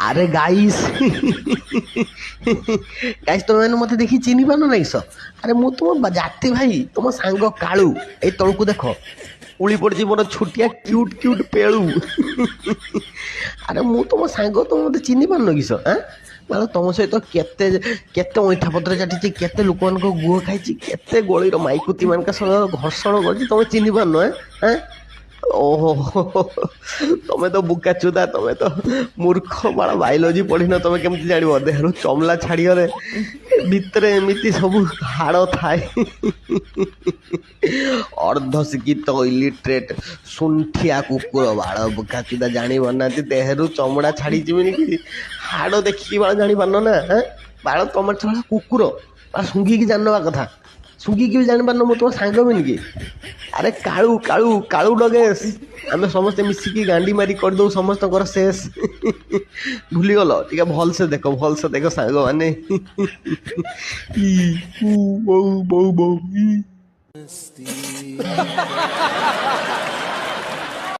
আরে guys guys তুমি মানে মতে দেখি চিনি পারো নাইস? আরে ମୁଁ ତୁମ ଜାତି ଭାଇ ତୁମ ସାଙ୍ଗ କାଳୁ। ଏଇ ତଳକୁ ଦେଖ ଉଳି ପଡ଼ିଛି ମୋର ଛୋଟିଆ କ୍ୟୁଟ୍ କ୍ୟୁଟ୍ ପେଳୁ। ଆରେ ମୁଁ ତୁମ ସାଙ୍ଗ, ତୁମ ମତେ ଚିହ୍ନି ପାରୁନ କିସ? ମାନେ ତମ ସହିତ କେତେ କେତେ ଅଇଁଠା ପତ୍ର ଚାଟିଛି, କେତେ ଲୋକମାନଙ୍କ ଗୁହ ଖାଇଛି, କେତେ ଗଳିର ମାଇକୁତି ମାନଙ୍କ ସହ ଘର୍ଷଣ କରିଛି, ତମେ ଚିହ୍ନି ପାରୁନ? ଓହୋ ତମେ ତ ବୁକା ଚୁଦା, ତମେ ତ ମୂର୍ଖ ବାଳ, ବାୟୋଲୋଜି ପଢିନ, ତମେ କେମିତି ଜାଣିବ ଦେହରୁ ଚମଲା ଛାଡିଗଲେ ଭିତରେ ଏମିତି ସବୁ ହାଡ଼ ଥାଏ। ଅର୍ଦ୍ଧ ଶିକ୍ଷିତ ଇଲିଟ୍ରେଟ୍ ଶୁଣ୍ଠିଆ କୁକୁର ବାଳ, ବୁକା ଚୁଦା ଜାଣି ପାରୁନାହାନ୍ତି ଦେହରୁ ଚମଡ଼ା ଛାଡିଯିବନି କି ହାଡ଼ ଦେଖିକି ବାଳ ଜାଣିପାରୁନ ନା? ବାଳ ତମର ଛଡ଼ା କୁକୁର ବାଳ ଶୁଙ୍ଘିକି ଜାଣିନବା କଥା, ଶୁଙ୍ଘିକି ବି ଜାଣିପାରୁନ ମୁଁ ତୁମ ସାଙ୍ଗ ବିନି କି? ଆରେ କାଳୁ କାଳୁ କାଳୁ ଡଗେସ୍, ଆମେ ସମସ୍ତେ ମିଶିକି ଗାଣ୍ଡି ମାରି କରିଦଉ ସମସ୍ତଙ୍କର ଶେଷ। ଭୁଲିଗଲ? ଟିକେ ଭଲସେ ଦେଖ, ଭଲସେ ଦେଖ ସାଙ୍ଗମାନେ। ବୋଉ ବୋଉ ବୋଉ।